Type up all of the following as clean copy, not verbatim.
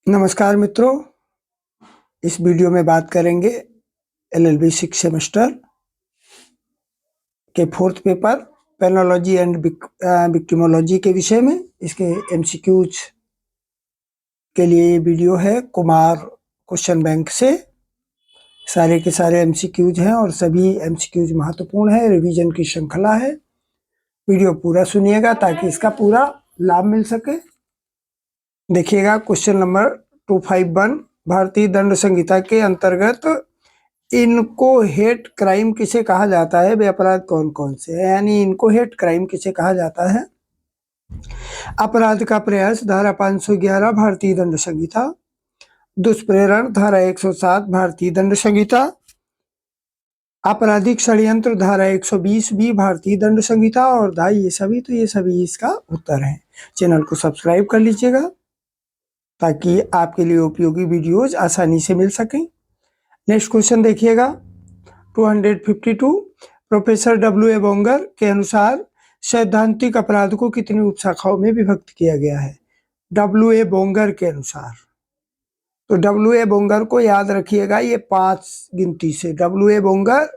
नमस्कार मित्रों, इस वीडियो में बात करेंगे एलएलबी 6 सेमेस्टर के फोर्थ पेपर पेनोलॉजी एंड विक्टिमोलॉजी के विषय में। इसके एमसीक्यूज के लिए ये वीडियो है कुमार क्वेश्चन बैंक से। सारे के सारे एमसीक्यूज हैं और सभी एमसीक्यूज महत्वपूर्ण है, रिवीजन की श्रृंखला है। वीडियो पूरा सुनिएगा ताकि इसका पूरा लाभ मिल सके। देखिएगा क्वेश्चन नंबर 251, भारतीय दंड संहिता के अंतर्गत इनको हेट क्राइम किसे कहा जाता है? वे अपराध कौन कौन से हैं? यानी इनको हेट क्राइम किसे कहा जाता है? अपराध का प्रयास धारा 511 भारतीय दंड संहिता, दुष्प्रेरण धारा 107 भारतीय दंड संहिता, आपराधिक षड्यंत्र धारा 120 भी भारतीय दंड संहिता और ये सभी इसका उत्तर है। चैनल को सब्सक्राइब कर लीजिएगा ताकि आपके लिए उपयोगी वीडियोज आसानी से मिल सकें। नेक्स्ट क्वेश्चन देखिएगा 252, प्रोफेसर डब्ल्यू ए बोंगर के अनुसार सैद्धांतिक अपराध को कितनी उपशाखाओं में विभक्त किया गया है? डब्ल्यू ए बोंगर के अनुसार। तो डब्ल्यू ए बोंगर को याद रखिएगा, ये 5 गिनती से। डब्ल्यू ए बोंगर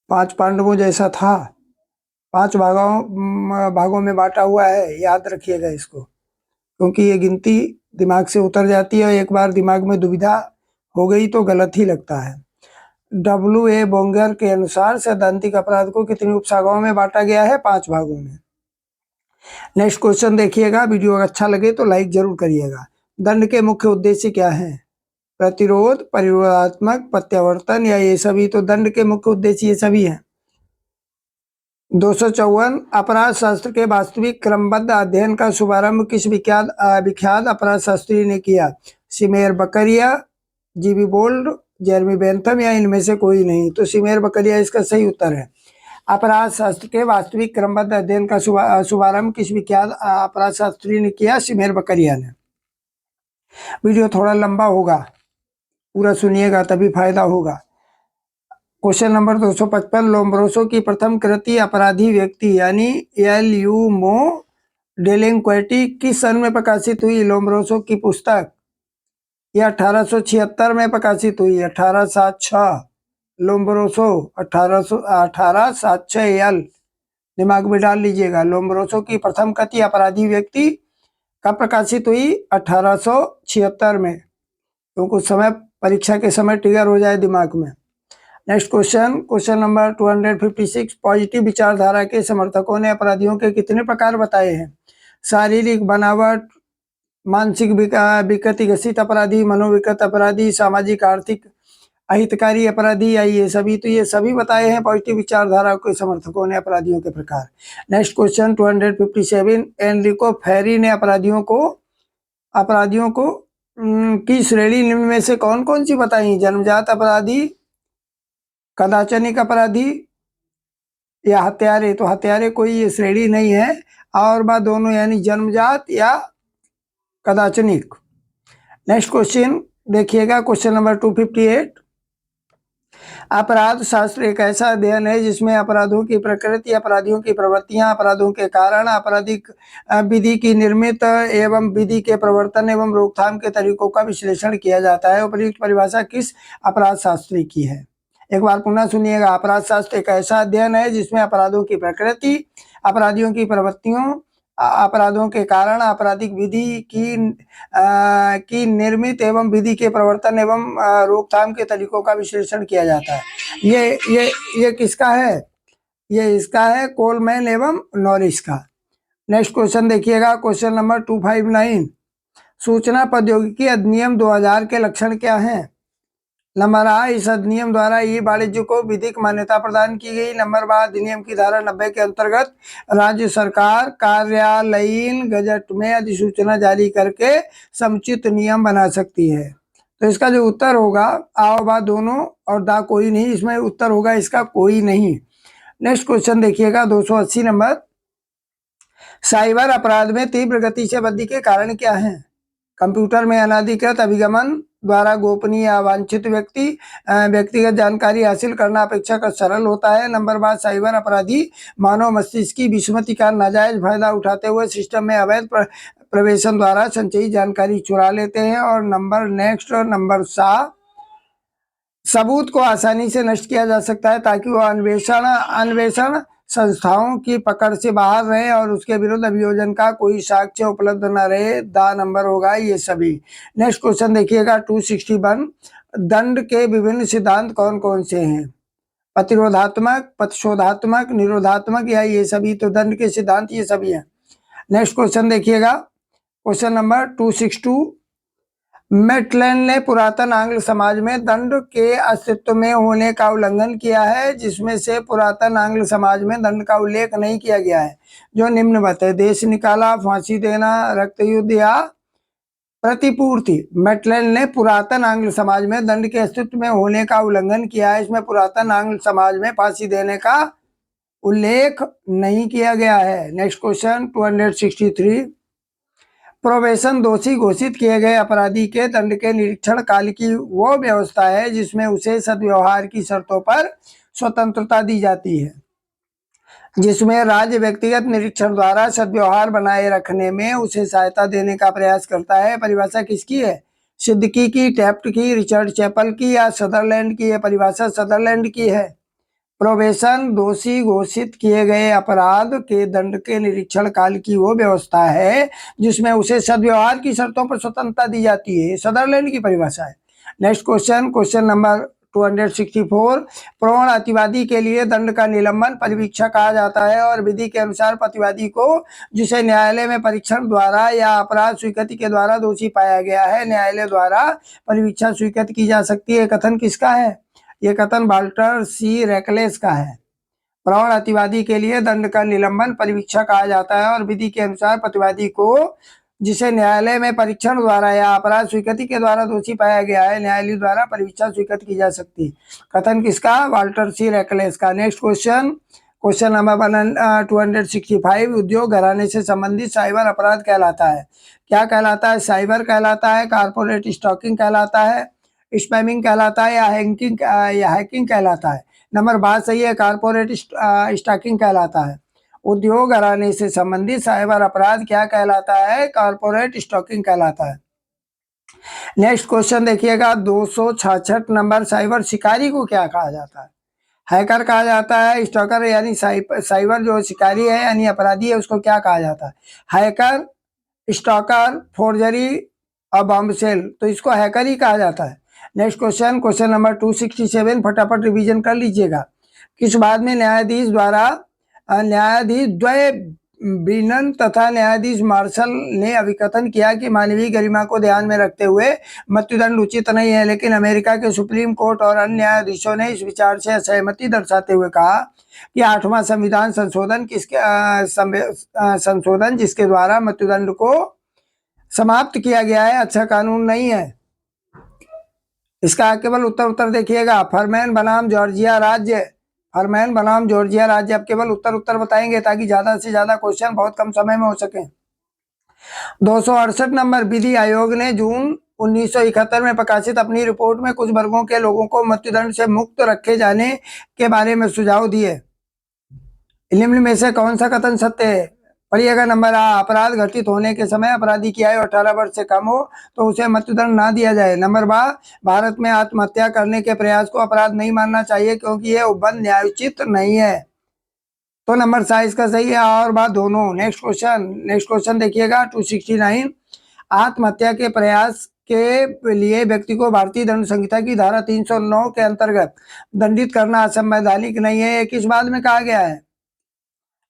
5 पांडवों जैसा था, 5 भागों में बांटा हुआ है। याद रखिएगा इसको, क्योंकि ये गिनती दिमाग से उतर जाती है और एक बार दिमाग में दुविधा हो गई तो गलत ही लगता है। डब्ल्यू ए बोंगर के अनुसार सैद्धांतिक अपराध को कितनी उपशाखाओं में बांटा गया है? 5 भागों में। नेक्स्ट क्वेश्चन देखिएगा, वीडियो अच्छा लगे तो लाइक जरूर करिएगा। दंड के मुख्य उद्देश्य क्या है? प्रतिरोध, परिरोधात्मक, प्रत्यावर्तन या ये सभी? तो दंड के मुख्य उद्देश्य ये सभी हैं। 254, अपराध शास्त्र के वास्तविक क्रमबद्ध अध्ययन का शुभारंभ किस विख्यात अपराध शास्त्री ने किया? सिमेर बकरिया, जीबी बोल्ड, जेरमी बेंथम या इनमें से कोई नहीं? तो सिमेर बकरिया इसका सही उत्तर है। अपराध शास्त्र के वास्तविक क्रमबद्ध अध्ययन का शुभारंभ किस विख्यात अपराध शास्त्री ने किया? सिमेर बकरिया ने। वीडियो थोड़ा लंबा होगा, पूरा सुनिएगा तभी फायदा होगा। क्वेश्चन नंबर 255, लोम्ब्रोसो की प्रथम कृति अपराधी व्यक्ति यानी एल.यू. मो डेलिंक्वेंटी किस सन में प्रकाशित हुई? लोम्ब्रोसो की पुस्तक यह 1876 में प्रकाशित हुई। 1876 लोम्ब्रोसो 1876 एल दिमाग में डाल लीजिएगा। लोम्ब्रोसो की प्रथम कृति अपराधी व्यक्ति कब प्रकाशित हुई? 1876 में, क्योंकि उस समय परीक्षा के समय ट्रिगर हो जाए दिमाग में। नेक्स्ट क्वेश्चन नंबर 256, पॉजिटिव विचारधारा के समर्थकों ने अपराधियों के कितने प्रकार बताए हैं? शारीरिक बनावट, मानसिक विकृति ग्रसित अपराधी, मनोविकृत अपराधी, सामाजिक आर्थिक अहितकारी अपराधी या ये सभी? तो ये सभी बताए हैं पॉजिटिव विचारधारा के समर्थकों ने अपराधियों के प्रकार। नेक्स्ट क्वेश्चन 257, एनरिको फेरी ने अपराधियों को की श्रेणी निम्न में से कौन कौन सी बताई? जन्मजात अपराधी, कदाचनिक अपराधी या हत्यारे? तो हत्यारे कोई ये श्रेणी नहीं है, और बात दोनों यानी जन्मजात या कदाचनिक। नेक्स्ट क्वेश्चन देखिएगा, क्वेश्चन नंबर 258, अपराध शास्त्र एक ऐसा अध्ययन है जिसमें अपराधों की प्रकृति, अपराधियों की प्रवृत्तियां, अपराधों के कारण, आपराधिक विधि की निर्मित एवं विधि के प्रवर्तन एवं रोकथाम के तरीकों का विश्लेषण किया जाता है। उपयुक्त परिभाषा किस अपराध शास्त्री की है? एक बार पुनः सुनिएगा, अपराध शास्त्र एक ऐसा अध्ययन है जिसमें अपराधों की प्रकृति, अपराधियों की प्रवृत्तियों, अपराधों के कारण, आपराधिक विधि की निर्मित एवं विधि के प्रवर्तन एवं रोकथाम के तरीकों का विश्लेषण किया जाता है। ये किसका है? ये इसका है कोलमैन एवं नॉरिस का। नेक्स्ट क्वेश्चन देखिएगा, क्वेश्चन नंबर 259, सूचना प्रौद्योगिकी अधिनियम 2000 के लक्षण क्या हैं? नंबर आ, इस अधिनियम द्वारा ई वाणिज्य को विधिक मान्यता प्रदान की गई। नंबर बा, अधिनियम की धारा 90 के अंतर्गत राज्य सरकार कार्यालयीन गजट में अधिसूचना जारी करके समुचित नियम बना सकती है। तो इसका जो उत्तर होगा, आओ बा दोनों और दा कोई नहीं, इसमें उत्तर होगा इसका कोई नहीं। नेक्स्ट क्वेश्चन देखिएगा 280 नंबर, साइबर अपराध में तीव्र गति से वृद्धि के कारण क्या है? कंप्यूटर में अनाधिकृत अभिगमन द्वारा गोपनीय अवांछित व्यक्तिगत जानकारी हासिल करना अपेक्षाकृत सरल होता है। नंबर बाद, साइबर अपराधी मानव मस्तिष्क की विस्मृति का नाजायज फायदा उठाते हुए सिस्टम में अवैध प्रवेशन द्वारा संचयी जानकारी चुरा लेते हैं। और नंबर 7, सबूत को आसानी से नष्ट किया जा सकता है ताकि वो अन्वेषण संस्थाओं की पकड़ से बाहर रहे और उसके विरुद्ध अभियोजन का कोई साक्ष्य उपलब्ध न रहे। दा नंबर होगा ये सभी। नेक्स्ट क्वेश्चन देखिएगा 261, दंड के विभिन्न सिद्धांत कौन कौन से हैं? प्रतिरोधात्मक, प्रतिशोधात्मक, निरोधात्मक या ये सभी? तो दंड के सिद्धांत ये सभी हैं। नेक्स्ट क्वेश्चन देखिएगा, क्वेश्चन नंबर 262, मेटलैंड ने पुरातन आंग्ल समाज में दंड के अस्तित्व में होने का उल्लंघन किया है, जिसमें से पुरातन आंग्ल समाज में दंड का उल्लेख नहीं किया गया है, जो निम्नवत है: देश निकाला, फांसी देना, रक्त युद्ध या प्रतिपूर्ति। मेटलैंड ने पुरातन आंग्ल समाज में दंड के अस्तित्व में होने का उल्लंघन किया है। इसमें पुरातन आंग्ल समाज में फांसी देने का उल्लेख नहीं किया गया है। नेक्स्ट क्वेश्चन 263, प्रोबेशन दोषी घोषित किए गए अपराधी के दंड के निरीक्षण काल की वो व्यवस्था है जिसमें उसे सद्व्यवहार की शर्तों पर स्वतंत्रता दी जाती है, जिसमें राज्य व्यक्तिगत निरीक्षण द्वारा सद्व्यवहार बनाए रखने में उसे सहायता देने का प्रयास करता है। परिभाषा किसकी है? सिद्दीकी की, टैफ्ट की, रिचर्ड चैपल की या सदरलैंड की? है परिभाषा सदरलैंड की है। प्रोबेशन दोषी घोषित किए गए अपराध के दंड के निरीक्षण काल की वो व्यवस्था है जिसमें उसे सद्व्यवहार की शर्तों पर स्वतंत्रता दी जाती है। सदरलैंड की परिभाषा है। नेक्स्ट क्वेश्चन नंबर 264, प्रवण अतिवादी के लिए दंड का निलंबन परिवीक्षा कहा जाता है और विधि के अनुसार प्रतिवादी को, जिसे न्यायालय में परीक्षण द्वारा या अपराध स्वीकृति के द्वारा दोषी पाया गया है, न्यायालय द्वारा परिवीक्षा स्वीकृत की जा सकती है। कथन किसका है? ये कथन वाल्टर सी रैकलेस का है। प्रवण अतिवादी के लिए दंड का निलंबन परिवीक्षा कहा जाता है और विधि के अनुसार प्रतिवादी को, जिसे न्यायालय में परीक्षण द्वारा या अपराध स्वीकृति के द्वारा दोषी पाया गया है, न्यायालय द्वारा परिवीक्षा स्वीकृत की जा सकती है। कथन किसका? वाल्टर सी रैकलेस का। नेक्स्ट क्वेश्चन नंबर 265, उद्योग घराने से संबंधित साइबर अपराध कहलाता है। क्या कहलाता है? साइबर कहलाता है, कारपोरेट स्टॉकिंग कहलाता है, स्पैमिंग कहलाता है या हैकिंग कहलाता है? नंबर बात सही है, कारपोरेट स्टॉकिंग कहलाता है। उद्योग घराने से संबंधित साइबर अपराध क्या कहलाता है? कारपोरेट स्टॉकिंग कहलाता है। नेक्स्ट क्वेश्चन देखिएगा 266 नंबर, साइबर शिकारी को क्या कहा जाता है? हैकर कहा जाता है। स्टॉकर यानी साइबर जो शिकारी है यानी अपराधी है उसको क्या कहा जाता है? हैकर, स्टॉकर, फोर्जरी और बॉम्बशेल, तो इसको हैकर ही कहा जाता है। नेक्स्ट क्वेश्चन नंबर 267, फटाफट रिवीजन कर लीजिएगा। किस बात में न्यायाधीश द्वय ब्रिनन तथा न्यायाधीश मार्शल ने अभिकथन किया कि मानवीय गरिमा को ध्यान में रखते हुए मृत्युदंड उचित नहीं है, लेकिन अमेरिका के सुप्रीम कोर्ट और अन्य न्यायाधीशों ने इस विचार से असहमति दर्शाते हुए कहा कि 8वां संविधान संशोधन जिसके द्वारा मृत्युदंड को समाप्त किया गया है, अच्छा कानून नहीं है। इसका केवल उत्तर देखिएगा, फरमैन बनाम जॉर्जिया राज्य। फरमैन बनाम जॉर्जिया राज्य। अब केवल उत्तर बताएंगे ताकि ज्यादा से ज्यादा क्वेश्चन बहुत कम समय में हो सके। 268 नंबर, विधि आयोग ने जून 1971 में प्रकाशित अपनी रिपोर्ट में कुछ वर्गों के लोगों को मृत्युदंड से मुक्त रखे जाने के बारे में सुझाव दिए। निम्न में से कौन सा कथन सत्य है? पढ़िएगा। नंबर आ, अपराध घटित होने के समय अपराधी की आयु 18 वर्ष से कम हो तो उसे मृत्युदंड ना दिया जाए। नंबर बा, भारत में आत्महत्या करने के प्रयास को अपराध नहीं मानना चाहिए क्योंकि यह उपबंध न्यायोचित नहीं है। तो नंबर सा इसका सही है और बात दोनों। नेक्स्ट क्वेश्चन देखिएगा 269, आत्महत्या के प्रयास के लिए व्यक्ति को भारतीय दंड संहिता की धारा 309 के अंतर्गत दंडित करना असंवैधानिक नहीं है। किस बात में कहा गया है?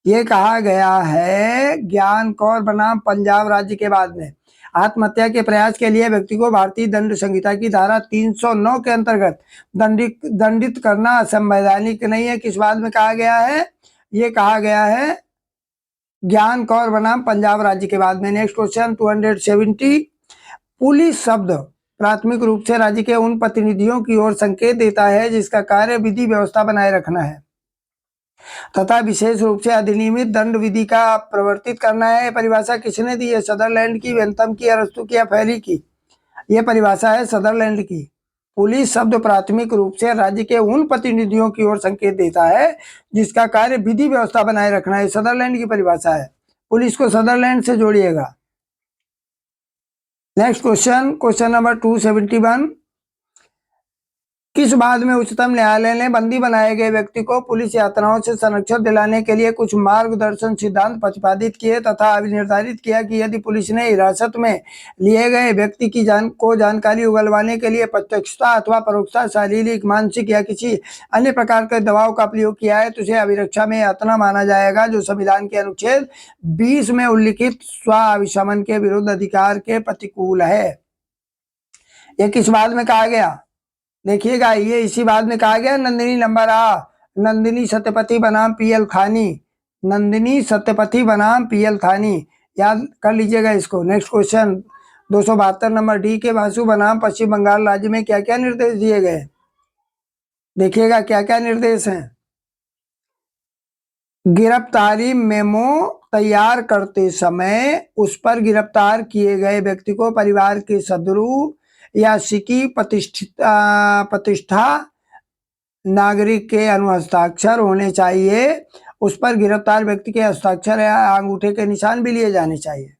ये कहा गया है ज्ञान कौर बनाम पंजाब राज्य के बाद में। आत्महत्या के प्रयास के लिए व्यक्ति को भारतीय दंड संहिता की धारा 309 के अंतर्गत दंडित करना असंवैधानिक नहीं है। किस बात में कहा गया है? ये कहा गया है ज्ञान कौर बनाम पंजाब राज्य के बाद में। नेक्स्ट क्वेश्चन 270, पुलिस शब्द प्राथमिक रूप से राज्य के उन प्रतिनिधियों की ओर संकेत देता है जिसका कार्य विधि व्यवस्था बनाए रखना है तथा विशेष रूप से अधिनियमित दंड विधि का प्रवर्तित करना है। परिभाषा किसने दी है? सदरलैंड की, वेंथम की, अरस्तु की या फेरी की? यह परिभाषा है सदरलैंड की। पुलिस शब्द प्राथमिक रूप से राज्य के उन प्रतिनिधियों की ओर संकेत देता है जिसका कार्य विधि व्यवस्था बनाए रखना है। सदरलैंड की परिभाषा है। पुलिस को सदरलैंड से जोड़िएगा। नेक्स्ट क्वेश्चन, क्वेश्चन नंबर 271, किस बात में उच्चतम न्यायालय ने बंदी बनाए गए व्यक्ति को पुलिस यातनाओं से संरक्षण दिलाने के लिए कुछ मार्गदर्शन सिद्धांत प्रतिपादित किए तथा निर्धारित किया कि यदि पुलिस ने हिरासत में लिए गए व्यक्ति की जानकारी उगलवाने के लिए प्रत्यक्षता अथवा परोक्षता, शारीरिक, मानसिक या किसी अन्य प्रकार के दबाव का प्रयोग किया है तो उसे अभिरक्षा में यातना माना जाएगा, जो संविधान के अनुच्छेद 20 में उल्लिखित स्व अभिशमन के विरुद्ध अधिकार के प्रतिकूल है। यह किस बात में कहा गया? देखिएगा, ये इसी बात में कहा गया, नंदिनी नंबर नंदिनी सत्यपति बनाम पीएल खानी, नंदिनी सत्यपति बनाम पीएल खानी, याद कर लीजिएगा इसको। नेक्स्ट क्वेश्चन 272 नंबर, डी के बासु बनाम पश्चिम बंगाल राज्य में क्या क्या निर्देश दिए गए? देखिएगा क्या क्या निर्देश हैं। गिरफ्तारी मेमो तैयार करते समय उस पर गिरफ्तार किए गए व्यक्ति को परिवार के सदस्य या सिकी प्रतिष्ठा नागरिक के अनुहस्ताक्षर होने चाहिए। उस पर गिरफ्तार व्यक्ति के हस्ताक्षर या अंगूठे के निशान भी लिए जाने चाहिए।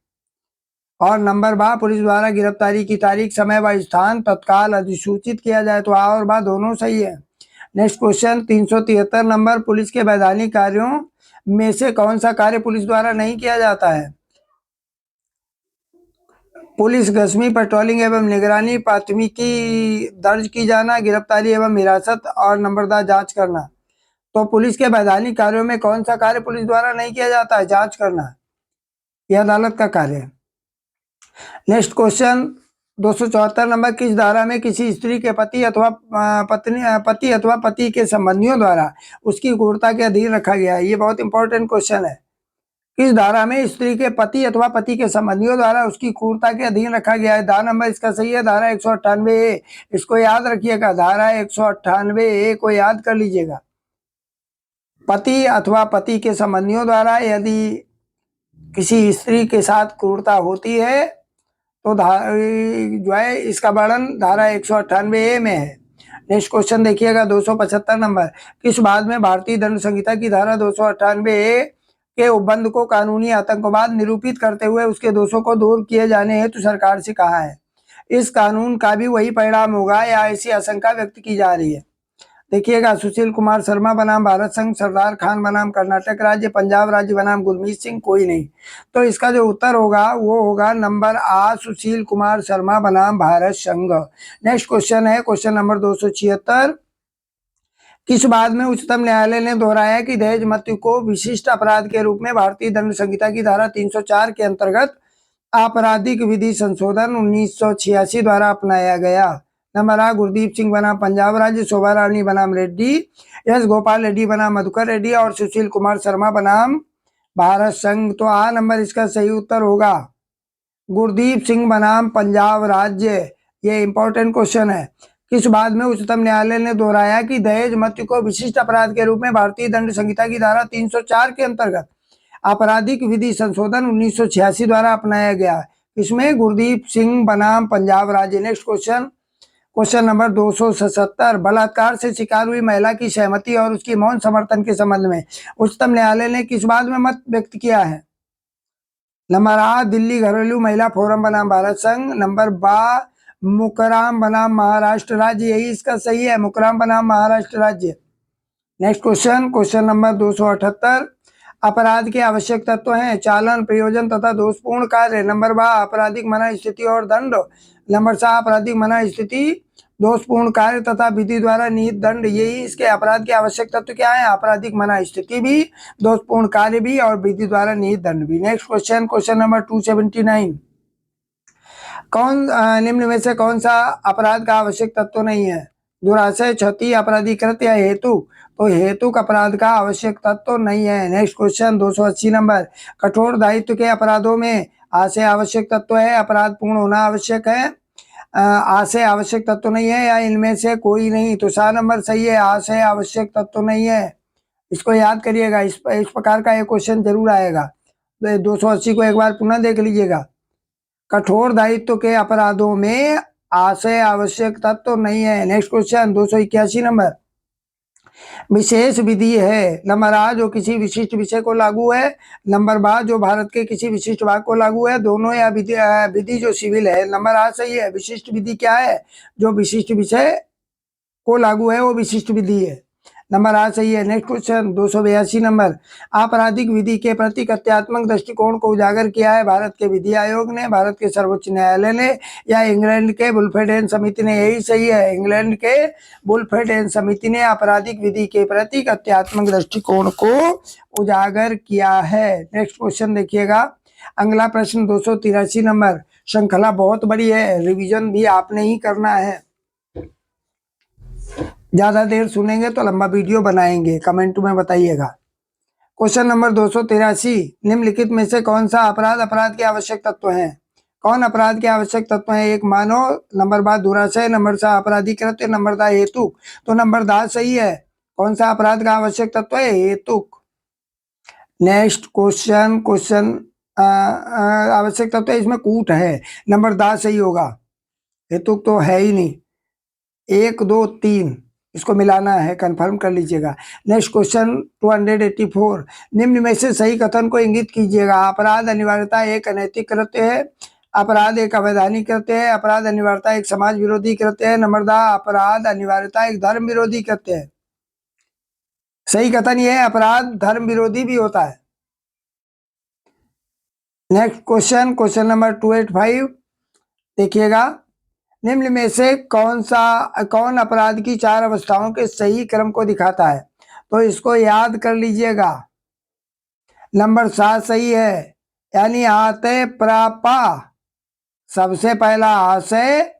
और नंबर 12, पुलिस द्वारा गिरफ्तारी की तारीख, समय व स्थान तत्काल अधिसूचित किया जाए। तो और बा दोनों सही है। नेक्स्ट क्वेश्चन 373 नंबर, पुलिस के वैधानिक कार्यों में से कौन सा कार्य पुलिस द्वारा नहीं किया जाता है? पुलिस गश्ती, पेट्रोलिंग एवं निगरानी, प्राथमिकी दर्ज की जाना, गिरफ्तारी एवं हिरासत और नंबरदार जांच करना। तो पुलिस के वैधानिक कार्यों में कौन सा कार्य पुलिस द्वारा नहीं किया जाता है? जांच करना, यह अदालत का कार्य है। नेक्स्ट क्वेश्चन 274 नंबर, किस धारा में किसी स्त्री के पति अथवा पति के संबंधियों द्वारा उसकी क्रूरता के अधीन रखा गया है? ये बहुत इंपॉर्टेंट क्वेश्चन है। किस धारा में स्त्री के पति अथवा पति के संबंधियों द्वारा उसकी क्रूरता के अधीन रखा गया है? धारा नंबर इसका सही है, धारा 198A। इसको याद रखिएगा, धारा 198A को याद कर लीजिएगा। पति अथवा पति के संबंधियों द्वारा यदि किसी स्त्री के साथ क्रूरता होती है तो जो है इसका वर्णन धारा 198A में है। नेक्स्ट क्वेश्चन देखिएगा 275 नंबर, किस बात में भारतीय दंड संहिता की धारा 298A के उपबंध को कानूनी आतंकवाद निरूपित करते हुए उसके दोषों को दूर किए जाने हेतु सरकार से कहा है? इस कानून का भी वही परिणाम होगा या ऐसी आशंका व्यक्त की जा रही है? देखिएगा, सुशील कुमार शर्मा बनाम भारत संघ, सरदार खान बनाम कर्नाटक राज्य, पंजाब राज्य बनाम गुरमीत सिंह, कोई नहीं। तो इसका जो उत्तर होगा वो होगा नंबर सुशील कुमार शर्मा बनाम भारत संघ। नेक्स्ट क्वेश्चन है क्वेश्चन नंबर 276, किस बात में उच्चतम न्यायालय ने दोहराया कि दहेज मृत्यु को विशिष्ट अपराध के रूप में भारतीय दंड संहिता की धारा 304 के अंतर्गत आपराधिक विधि संशोधन 1986 द्वारा अपनाया गया? नंबर गुरदीप सिंह बनाम पंजाब राज्य, शोभा रानी बनाम रेड्डी, एस गोपाल रेड्डी बनाम मधुकर रेड्डी और सुशील कुमार शर्मा बनाम भारत संघ। तो नंबर इसका सही उत्तर होगा गुरदीप सिंह बनाम पंजाब राज्य। ये इंपॉर्टेंट क्वेश्चन है। किस बात में उच्चतम न्यायालय ने दोहराया कि दहेज मृत्यु को विशिष्ट अपराध के रूप में भारतीय दंड संहिता की धारा 304 के अंतर्गत आपराधिक विधि संशोधन 1986 द्वारा अपनाया गया? इसमें गुरदीप सिंह बनाम पंजाब राज्य। नेक्स्ट क्वेश्चन, क्वेश्चन नंबर 277, बलात्कार से शिकार हुई महिला की सहमति और उसकी मौन समर्थन के संबंध में उच्चतम न्यायालय ने किस बात में मत व्यक्त किया है? नंबर दिल्ली घरेलू महिला फोरम बनाम भारत संघ, नंबर मुकराम बनाम महाराष्ट्र राज्य, यही इसका सही है, मुकराम बनाम महाराष्ट्र राज्य। नेक्स्ट क्वेश्चन, क्वेश्चन नंबर 278, अपराध के आवश्यक तत्व हैं चालन, प्रयोजन तथा दोषपूर्ण कार्य। नंबर आपराधिक मना स्थिति और दंड। नंबर आपराधिक मना स्थिति, दोषपूर्ण कार्य तथा विधि द्वारा निहित दंड, यही इसके अपराध के आवश्यक तत्व क्या है? आपराधिक मना स्थिति भी, दोषपूर्ण कार्य भी और विधि द्वारा निहित दंड भी। नेक्स्ट क्वेश्चन, क्वेश्चन नंबर 279, निम्न में से कौन सा अपराध का आवश्यक तत्व नहीं है? दुराशय, क्षति, अपराधीकृत या हेतु? तो हेतुक अपराध का आवश्यक तत्व नहीं है। नेक्स्ट क्वेश्चन 280 नंबर, कठोर दायित्व के अपराधों में आशय आवश्यक तत्व है, अपराध पूर्ण होना आवश्यक है, आशय आवश्यक तत्व नहीं है, या इनमें से कोई नहीं? तो 7 नंबर सही है, आशय आवश्यक तत्व नहीं है। इसको याद करिएगा, इस प्रकार का एक क्वेश्चन जरूर आएगा। 280 को एक बार पुनः देख लीजिएगा। कठोर दायित्व के अपराधों में आशय आवश्यक तत्व नहीं है। नेक्स्ट क्वेश्चन 281 नंबर, विशेष विधि है। नंबर आ जो किसी विशिष्ट विषय को लागू है, नंबर बा जो भारत के किसी विशिष्ट भाग को लागू है, दोनों या विधि जो सिविल है। नंबर आ सही है। विशिष्ट विधि क्या है? जो विशिष्ट विषय को लागू है वो विशिष्ट विधि है। नंबर आ सही है। नेक्स्ट क्वेश्चन 282 नंबर, आपराधिक विधि के प्रति तथ्यात्मक दृष्टिकोण को उजागर किया है भारत के विधि आयोग ने, भारत के सर्वोच्च न्यायालय ने, या इंग्लैंड के वुल्फ्रेड एंड समिति ने? यही सही है, इंग्लैंड के वुल्फ्रेड एंड समिति ने आपराधिक विधि के प्रति तथ्यात्मक दृष्टिकोण को उजागर किया है। नेक्स्ट क्वेश्चन देखिएगा, अगला प्रश्न 283 नंबर। श्रृंखला बहुत बड़ी है, रिवीजन भी आपने ही करना है। ज्यादा देर सुनेंगे तो लंबा वीडियो बनाएंगे, कमेंट में बताइएगा। क्वेश्चन नंबर 283, निम्नलिखित में से कौन सा अपराध के आवश्यक तत्व हैं? कौन अपराध के आवश्यक तत्व हैं? एक मानव, नंबर बा दुराशय, नंबर सा अपराधी कृत्य, नंबर दा हेतुक। तो नंबर दा सही है। कौन सा अपराध का आवश्यक तत्व है? हेतुक। नेक्स्ट क्वेश्चन आवश्यक तत्व इसमें कूट है, नंबर दा सही होगा, हेतुक तो है ही नहीं। 1 2 3 इसको मिलाना है, कंफर्म कर लीजिएगा। नेक्स्ट क्वेश्चन 284, निम्न में से सही कथन को इंगित कीजिएगा। अपराध अनिवार्यता एक अनैतिक कृत्य है, अपराध एक अवैधानिक कृत्य है, अपराध अनिवार्यता एक समाज विरोधी कृत्य है, नंबर दा अपराध अनिवार्यता एक धर्म विरोधी कृत्य है। सही कथन ये है, अपराध धर्म विरोधी भी होता है। नेक्स्ट क्वेश्चन नंबर 285 देखिएगा, निम्न में से कौन अपराध की 4 अवस्थाओं के सही क्रम को दिखाता है? तो इसको याद कर लीजिएगा। नंबर 7 सही है, यानी आते प्रापा, सबसे पहला आशय,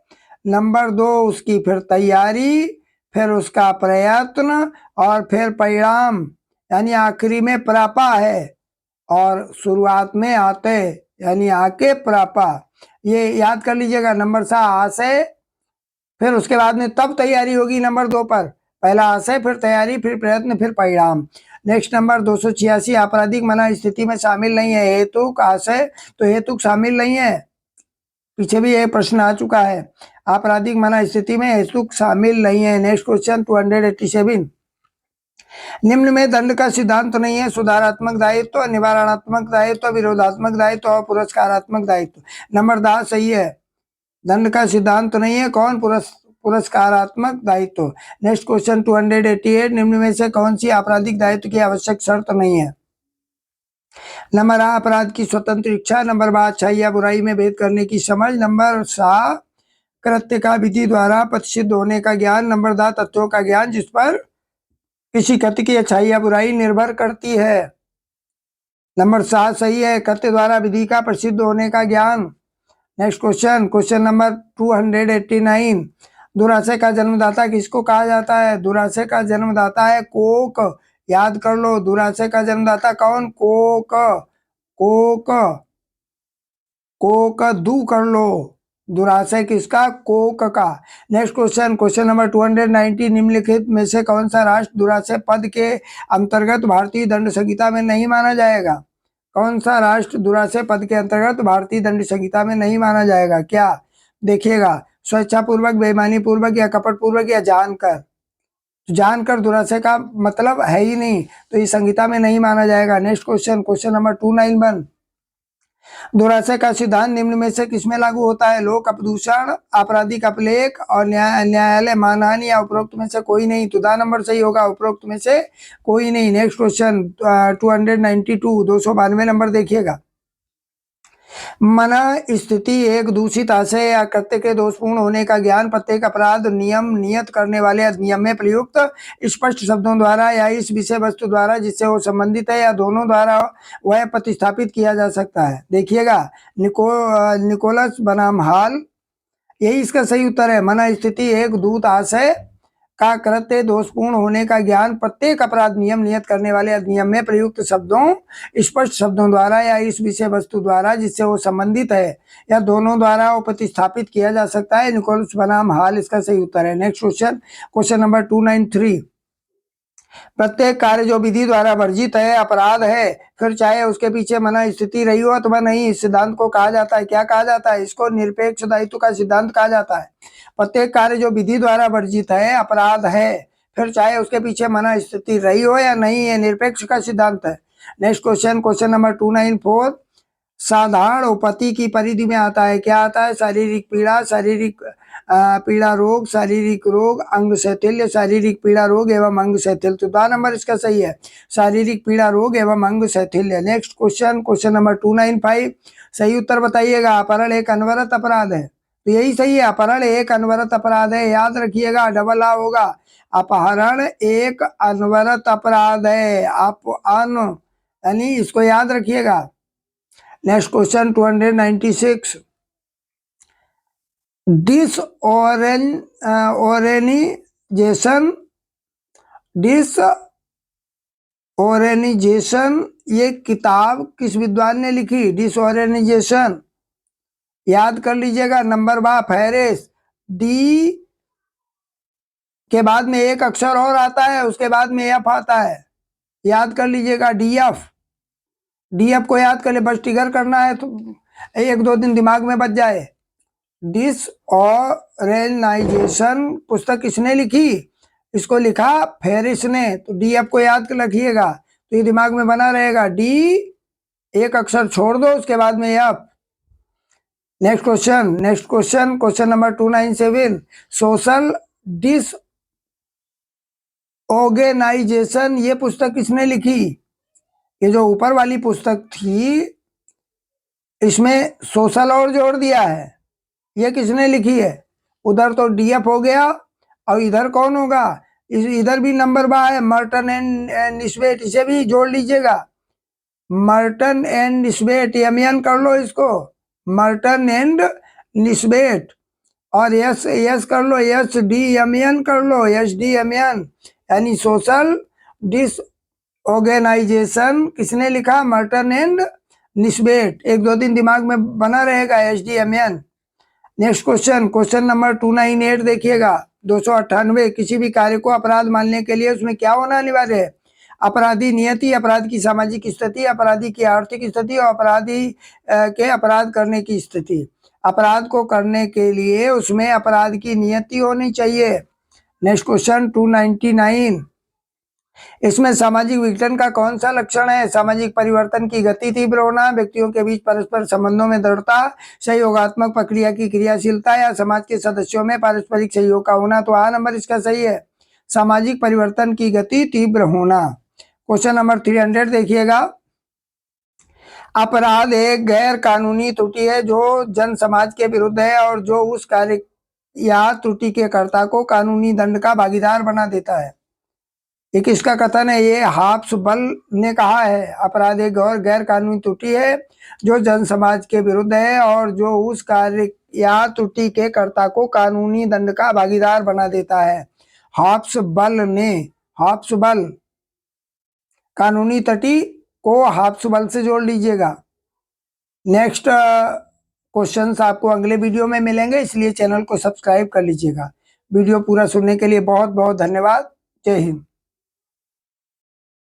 नंबर 2 उसकी फिर तैयारी, फिर उसका प्रयत्न, और फिर परिणाम, यानी आखिरी में प्रापा है, और शुरुआत में आते यानी आके प्रापा। ये याद कर लीजिएगा। नंबर 7 आशय, फिर उसके बाद में तब तैयारी होगी नंबर 2 पर, पहला आशय, फिर तैयारी, फिर प्रयत्न, फिर परिणाम। नेक्स्ट नंबर 286, आपराधिक मना स्थिति में शामिल नहीं है, हेतुक आशय, तो हेतुक शामिल नहीं है। पीछे भी ये प्रश्न आ चुका है, आपराधिक मना स्थिति में हेतुक शामिल नहीं है। नेक्स्ट क्वेश्चन 287, निम्न में दंड का सिद्धांत नहीं है, सुधारात्मक दायित्व, निवारणात्मक दायित्व, विरोधात्मक दायित्व और पुरस्कारात्मक दायित्व। नंबर दा सही है, दंड का सिद्धांत नहीं है, कौन? पुरस्कारात्मक दायित्व। नेक्स्ट क्वेश्चन 288, निम्न में से कौन सी आपराधिक दायित्व की आवश्यक शर्त नहीं है? नंबर आ अपराध की स्वतंत्र इच्छा, नंबर बा अच्छाई या बुराई में भेद करने की समझ, नंबर सा कृत्य का विधि द्वारा प्रतिषिद्ध होने का ज्ञान, नंबर दा तथ्यों का ज्ञान जिस पर किसी कृत्य की अच्छाई या बुराई निर्भर करती है। नंबर 7 सही है, कृत्य द्वारा विधि का प्रसिद्ध होने का ज्ञान। नेक्स्ट क्वेश्चन नंबर 289, दुराशय का जन्मदाता किसको कहा जाता है? दुराशय का जन्मदाता है कोक, याद कर लो। दुराशय का जन्मदाता कौन? कोक। कोक कोक दू कर लो, दुराशय किसका? कोक का। नेक्स्ट क्वेश्चन नंबर 290, निम्नलिखित में से कौन सा राष्ट्र दुराशय पद के अंतर्गत भारतीय दंड संहिता में नहीं माना जाएगा? कौन सा राष्ट्र दुराशय पद के अंतर्गत भारतीय दंड संहिता में नहीं माना जाएगा? क्या देखिएगा, स्वेच्छापूर्वक, बेईमानी पूर्वक, या कपट पूर्वक, या जानकर। जानकर दुराशय का मतलब है ही नहीं, तो इस संहिता में नहीं माना जाएगा। नेक्स्ट क्वेश्चन नंबर 291, दुराशय का सिद्धांत निम्न में से किसमें लागू होता है? लोक अपदूषण, आपराधिक अपलेख और न्यायालय मानहानि, या उपरोक्त में से कोई नहीं? तो दा नंबर सही होगा, उपरोक्त में से कोई नहीं। नेक्स्ट क्वेश्चन 292 292 नंबर देखिएगा, मना स्थिति एक दूषित आशय या कृत्य के दोषपूर्ण होने का ज्ञान प्रत्येक अपराध नियम नियत करने वाले अधिनियम में प्रयुक्त स्पष्ट शब्दों द्वारा या इस विषय वस्तु द्वारा जिससे वो संबंधित है या दोनों द्वारा वह प्रतिस्थापित किया जा सकता है। देखिएगा, निकोलस बनाम हॉल, यही इसका सही उत्तर है। मना स्थिति एक दूत आशय का कृत्य दोषपूर्ण होने का ज्ञान प्रत्येक अपराध नियम नियत करने वाले अधिनियम में प्रयुक्त शब्दों स्पष्ट शब्दों द्वारा या इस विषय वस्तु द्वारा जिससे वो संबंधित है या दोनों द्वारा वो प्रतिस्थापित किया जा सकता है। निकोलस बनाम हॉल इसका सही उत्तर है। नेक्स्ट क्वेश्चन नंबर 293, प्रत्येक कार्य जो विधि द्वारा वर्जित है अपराध है, फिर चाहे उसके पीछे मना स्थिति रही हो अथवा नहीं। इस सिद्धांत को कहा जाता है, क्या कहा जाता है? इसको निरपेक्ष दायित्व का सिद्धांत कहा जाता है। प्रत्येक कार्य जो विधि द्वारा वर्जित है अपराध है, फिर चाहे उसके पीछे मना स्थिति रही हो या नहीं, ये निरपेक्ष का सिद्धांत है। नेक्स्ट क्वेश्चन, क्वेश्चन नंबर 294, साधारण उपपत्ति की परिधि में आता है, क्या आता है? शारीरिक पीड़ा, शारीरिक पीड़ा रोग, शारीरिक रोग, अंग शैथिल्य, शारीरिक पीड़ा रोग एवं अंग शैथिल्य। तो 2 नंबर इसका सही है, शारीरिक पीड़ा रोग एवं अंग शैथिल्य। नेक्स्ट क्वेश्चन, क्वेश्चन नंबर 295, सही उत्तर बताइएगा। अपहरण एक अनवरत अपराध है, तो यही सही है, अपहरण एक अनवरत अपराध है, याद रखिएगा, डबल आ होगा। अपहरण एक अनवरत अपराध है, यानी इसको याद रखिएगा। नेक्स्ट क्वेश्चन 296, डिसऑर्गेनाइजेशन ये किताब किस विद्वान ने लिखी? डिसऑर्गेनाइजेशन याद कर लीजिएगा, नंबर बा फेरिस। डी के बाद में एक अक्षर और आता है, उसके बाद में एफ आता है, याद कर लीजिएगा, डीएफ। डीएफ को याद कर ले, बस ट्रिगर करना है तो 1-2 दिन दिमाग में बच जाए। डिसऑर्गेनाइजेशन पुस्तक किसने लिखी? इसको लिखा फेरिस ने, तो डीएफ को याद कर रखिएगा, तो ये दिमाग में बना रहेगा। डी एक अक्षर छोड़ दो, उसके बाद में F. Next question, question number 297, social disorganisation ये पुस्तक किसने लिखी? ये जो ऊपर वाली पुस्तक थी, इसमें सोशल और जोड़ दिया है, ये किसने लिखी है? उधर तो डीएफ हो गया, और इधर कौन होगा? इधर भी नंबर बा है, मर्टन एंड निस्बेट, इसे भी जोड़ लीजिएगा, मर्टन एंड निस्बेट, एमएन कर लो इसको, मर्टन एंड निस्बेट, और यस कर लो, एस डी एम एन कर लो, एस डी एम एन, यानी सोशल डिसऑर्गेनाइजेशन किसने लिखा? Merton and Nisbett. 1-2 दिन दिमाग में बना रहेगा, S D M N. Next question, question number 298 देखिएगा, 298, किसी भी कार्य को अपराध मानने के लिए उसमें क्या होना अनिवार्य है? अपराधी नियति, अपराध की सामाजिक स्थिति, अपराधी की आर्थिक स्थिति और अपराधी के अपराध करने की स्थिति। अपराध को करने के लिए उसमें अपराध की नियति होनी चाहिए। नेक्स्ट क्वेश्चन 299, इसमें सामाजिक विघटन का कौन सा लक्षण है? सामाजिक परिवर्तन की गति तीव्र होना, व्यक्तियों के बीच परस्पर संबंधों में दृढ़ता, सहयोगात्मक प्रक्रिया की क्रियाशीलता, या समाज के सदस्यों में पारस्परिक सहयोग का होना। तो आ नंबर इसका सही है, सामाजिक परिवर्तन की गति तीव्र होना। क्वेश्चन नंबर 300 देखिएगा, अपराध एक गैर कानूनी त्रुटि है जो जन समाज के विरुद्ध है और जो उस कार्य या त्रुटि के कर्ता को कानूनी दंड का भागीदार बना देता है। ये किसका कथन है? ये हाब्सबर्ग ने कहा है, अपराध एक गैर कानूनी त्रुटि है जो जन समाज के विरुद्ध है और जो उस कार्य या त्रुटि के कर्ता को कानूनी दंड का भागीदार बना देता है। हाब्सबर्ग कानूनी त्रुटि को हाब्सबर्ग से जोड़ लीजिएगा। नेक्स्ट क्वेश्चंस आपको अगले वीडियो में मिलेंगे, इसलिए चैनल को सब्सक्राइब कर लीजिएगा। वीडियो पूरा सुनने के लिए बहुत बहुत धन्यवाद। जय हिंद।